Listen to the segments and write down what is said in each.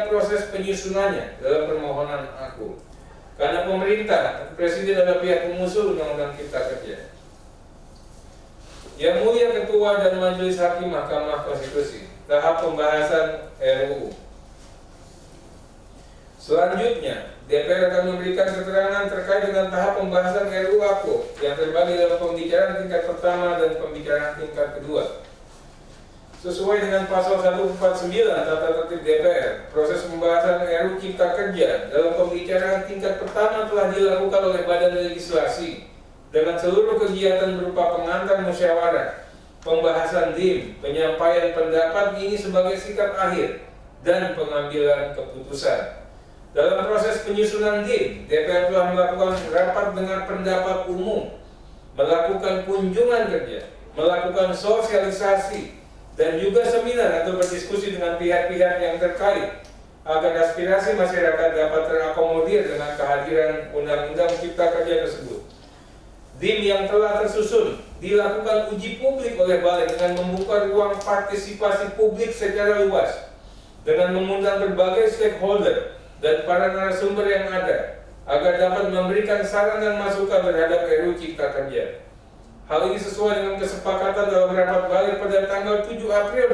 proses penyusunannya dalam permohonan aku. Karena pemerintah, Presiden adalah pihak pengusul Undang-Undang Cipta Kerja. Yang Mulia Ketua dan Majelis Hakim Mahkamah Konstitusi, tahap pembahasan RUU. Selanjutnya, DPR akan memberikan keterangan terkait dengan tahap pembahasan RUU AKO yang terbagi dalam pembicaraan tingkat pertama dan pembicaraan tingkat kedua. Sesuai dengan pasal 149 Tata Tertib DPR, proses pembahasan RUU Cipta Kerja dalam pembicaraan tingkat pertama telah dilakukan oleh Badan Legislasi dengan seluruh kegiatan berupa pengantar musyawarah, pembahasan DIM, penyampaian pendapat ini sebagai sikap akhir, dan pengambilan keputusan. Dalam proses penyusunan DIM, DPR telah melakukan rapat dengan pendapat umum, melakukan kunjungan kerja, melakukan sosialisasi, dan juga seminar atau berdiskusi dengan pihak-pihak yang terkait agar aspirasi masyarakat dapat terakomodir dengan kehadiran Undang-Undang Cipta Kerja tersebut. DIM yang telah tersusun dilakukan uji publik oleh Balek dengan membuka ruang partisipasi publik secara luas dengan mengundang berbagai stakeholder dan para narasumber yang ada agar dapat memberikan saran dan masukan terhadap RUU Cipta Kerja. Hal ini sesuai dengan kesepakatan dalam rapat Balek pada tanggal 7 April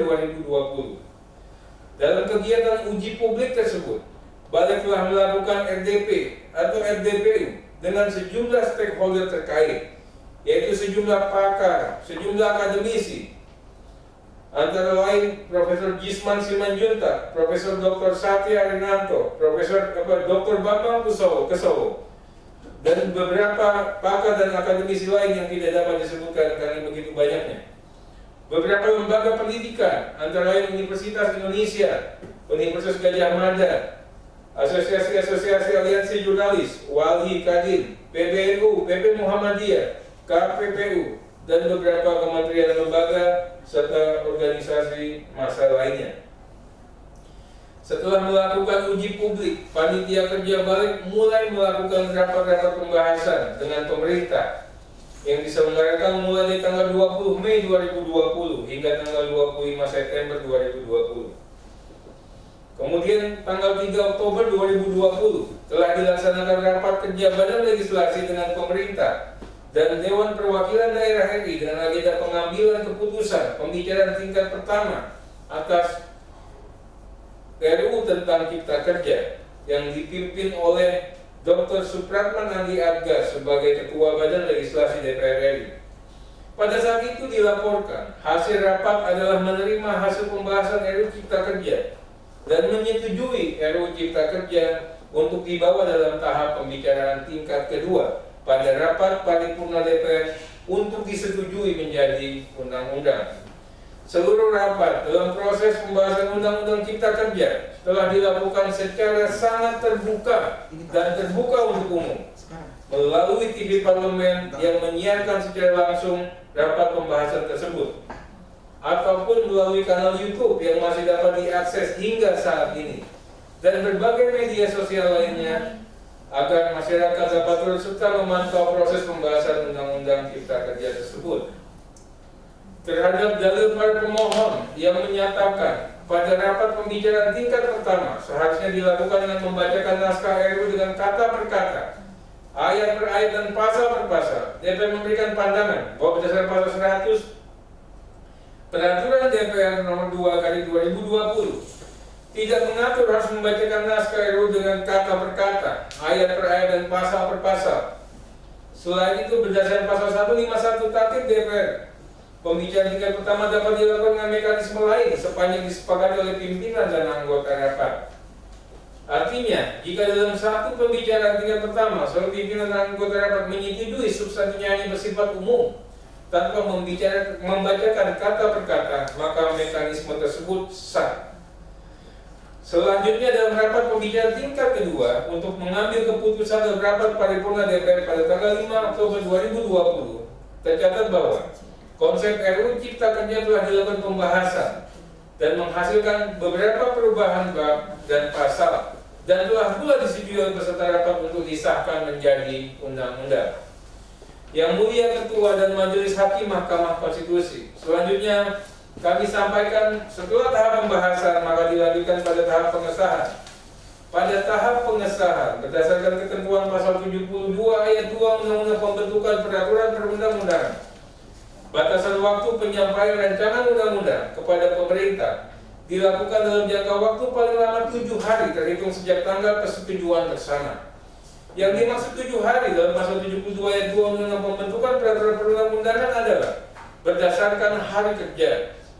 2020. Dalam kegiatan uji publik tersebut, Balek telah melakukan RDP atau RDPU dengan sejumlah stakeholder terkait, yaitu sejumlah pakar, sejumlah akademisi, antara lain Profesor Gisman Simanjuntak, Profesor Dr. Satya Arinanto, Profesor Dr. Bambang Kesowo, dan beberapa pakar dan akademisi lain yang tidak dapat disebutkan karena begitu banyaknya. Beberapa lembaga pendidikan, antara lain Universitas Indonesia, Universitas Gajah Mada, Asosiasi Aliansi Jurnalis, Walhi Kadin, PBNU, PP Muhammadiyah, KPPU, dan beberapa kementerian lembaga serta organisasi massa lainnya. Setelah melakukan uji publik, Panitia Kerja Balek mulai melakukan rapat-rapat pembahasan dengan pemerintah yang diselenggarakan mulai dari tanggal 20 Mei 2020 hingga tanggal 25 September 2020. Kemudian tanggal 3 Oktober 2020 telah dilaksanakan rapat kerja Badan Legislasi dengan pemerintah dan Dewan Perwakilan Daerah RI dengan agenda pengambilan keputusan pembicaraan tingkat pertama atas RUU tentang Cipta Kerja yang dipimpin oleh Dr. Supratman Andi Argas sebagai Ketua Badan Legislasi DPR RI. Pada saat itu dilaporkan hasil rapat adalah menerima hasil pembahasan RUU Cipta Kerja dan menyetujui RUU Cipta Kerja untuk dibawa dalam tahap pembicaraan tingkat kedua pada rapat paripurna DPR untuk disetujui menjadi undang-undang. Seluruh rapat dalam proses pembahasan Undang-Undang Cipta Kerja telah dilakukan secara sangat terbuka dan terbuka untuk umum melalui TV Parlemen yang menyiarkan secara langsung rapat pembahasan tersebut ataupun melalui kanal YouTube yang masih dapat diakses hingga saat ini dan berbagai media sosial lainnya agar masyarakat dapat terus serta memantau proses pembahasan Undang-Undang Cipta Kerja tersebut. Terhadap dalil para pemohon yang menyatakan pada rapat pembicaraan tingkat pertama seharusnya dilakukan dengan membacakan naskah RUU dengan kata per kata, ayat per ayat dan pasal per pasal. DPR memberikan pandangan bahwa berdasarkan pasal 100 Peraturan DPR nomor 2/2020 tidak mengatur harus membacakan naskah RUU dengan kata per kata, ayat per ayat dan pasal per pasal. Selain itu berdasarkan pasal 151 Tatip DPR, pembicaraan tingkat pertama dapat dilakukan dengan mekanisme lain sepanjang disepakati oleh pimpinan dan anggota rapat. Artinya, jika dalam satu pembicaraan tingkat pertama seluruh pimpinan dan anggota rapat menyetujui substansinya hanya bersifat umum tanpa membacakan kata per kata, maka mekanisme tersebut sah. Selanjutnya dalam rapat pembicaraan tingkat kedua untuk mengambil keputusan dalam rapat paripurna DPR pada tanggal 5 Oktober 2020 tercatat bahwa konsep RUU Cipta Kerja telah dilakukan pembahasan dan menghasilkan beberapa perubahan bab dan pasal dan telah pula disetujui oleh peserta rapat untuk disahkan menjadi undang-undang. Yang Mulia Ketua dan Majelis Hakim Mahkamah Konstitusi, selanjutnya kami sampaikan setelah tahap pembahasan maka dilanjutkan pada tahap pengesahan. Pada tahap pengesahan, berdasarkan ketentuan pasal 72 ayat 2 Undang-Undang Pembentukan Peraturan Perundang-undangan, batasan waktu penyampaian rancangan undang-undang kepada pemerintah dilakukan dalam jangka waktu paling lama 7 hari terhitung sejak tanggal persetujuan bersama. Yang dimaksud 7 hari dalam pasal 72 ayat 2 Undang-Undang Pembentukan Peraturan Perundang-undangan adalah berdasarkan hari kerja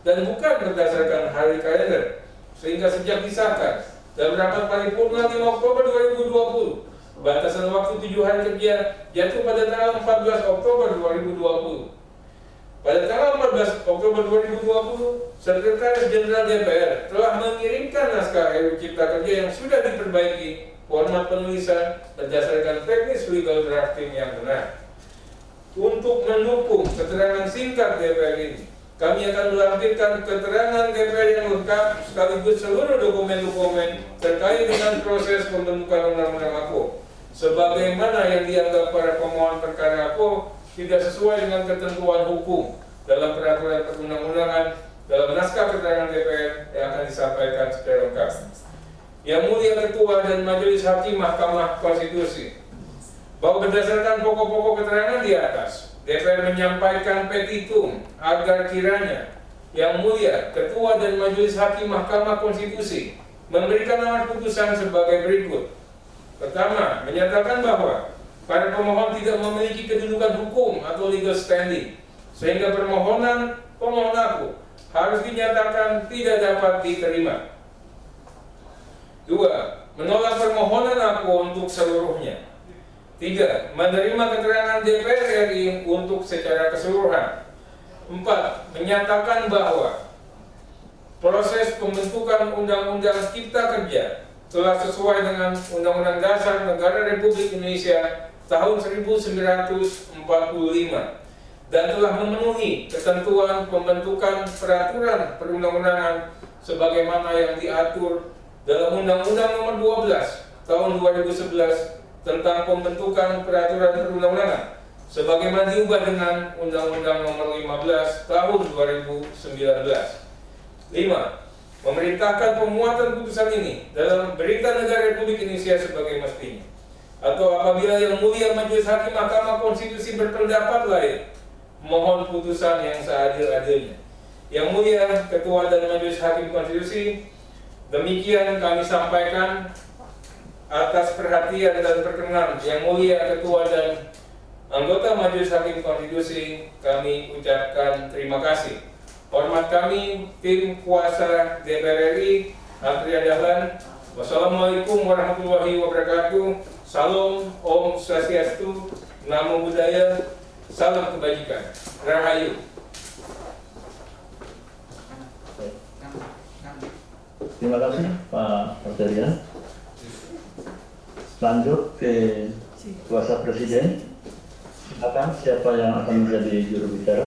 dan bukan berdasarkan hari kalender, sehingga sejak disahkan dalam rapat paripurna 5 Oktober 2020, batasan waktu 7 hari kerja jatuh pada tanggal 14 Oktober 2020. Pada tanggal 14 Oktober 2020, Sekretaris Jenderal DPR telah mengirimkan naskah RUU Cipta Kerja yang sudah diperbaiki format penulisan berdasarkan teknis legal drafting yang benar. Untuk mendukung keterangan singkat DPR ini, kami akan melampirkan keterangan DPR yang lengkap sekaligus seluruh dokumen-dokumen terkait dengan proses pembentukan undang-undang APO, sebagaimana yang dianggap para pemohon perkara APO tidak sesuai dengan ketentuan hukum dalam peraturan perundang-undangan dalam naskah keterangan DPR yang akan disampaikan secara lengkap. Yang Mulia Ketua dan Majelis Hakim Mahkamah Konstitusi, bahwa berdasarkan pokok-pokok keterangan di atas, DPR menyampaikan petitum agar kiranya Yang Mulia Ketua dan Majelis Hakim Mahkamah Konstitusi memberikan amar putusan sebagai berikut. Pertama, menyatakan bahwa para pemohon tidak memiliki kedudukan hukum atau legal standing, sehingga permohonan pemohon aku harus dinyatakan tidak dapat diterima. Dua, menolak permohonan aku untuk seluruhnya. 3. Menerima keterangan DPR RI untuk secara keseluruhan. 4. Menyatakan bahwa proses pembentukan Undang-Undang Cipta Kerja telah sesuai dengan Undang-Undang Dasar Negara Republik Indonesia tahun 1945 dan telah memenuhi ketentuan pembentukan peraturan perundang-undangan sebagaimana yang diatur dalam Undang-Undang Nomor 12 Tahun 2011 tentang pembentukan peraturan perundang-undangan sebagaimana diubah dengan Undang-Undang Nomor 15 Tahun 2019. 5. Memerintahkan pemuatan putusan ini dalam Berita Negara Republik Indonesia sebagai mestinya. Atau apabila Yang Mulia Majelis Hakim Mahkamah Konstitusi berpendapat lain, mohon putusan yang seadil-adilnya. Yang Mulia Ketua dan Majelis Hakim Konstitusi, demikian kami sampaikan. Atas perhatian dan perkenan Yang Mulia Ketua dan anggota Majelis Hakim Konstitusi, kami ucapkan terima kasih. Hormat kami, tim kuasa DPR RI, Antri Dahlan. Wassalamualaikum warahmatullahi wabarakatuh. Salam, Om Swastiastu, Namo Buddhaya, salam kebajikan. Rahayu. Terima kasih Pak Arteria. Lanjut ke kuasa presiden. Silakan siapa yang akan menjadi juru bicara.